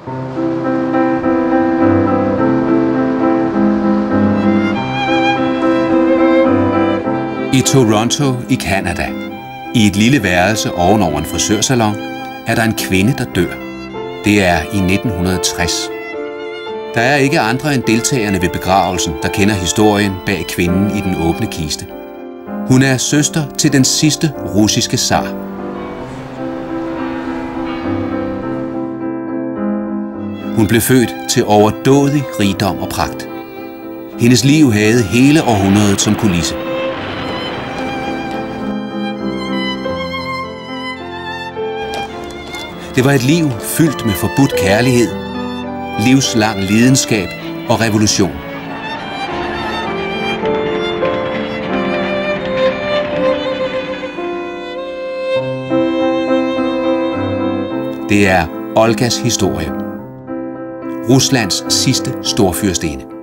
I Toronto i Canada, i et lille værelse ovenover en frisørsalon, er der en kvinde, der dør. Det er i 1960. Der er ikke andre end deltagerne ved begravelsen, der kender historien bag kvinden i den åbne kiste. Hun er søster til den sidste russiske zar. Hun blev født til overdådig rigdom og pragt. Hendes liv havde hele århundredet som kulisse. Det var et liv fyldt med forbudt kærlighed, livslang lidenskab og revolution. Det er Olgas historie. Ruslands sidste storfyrstinde.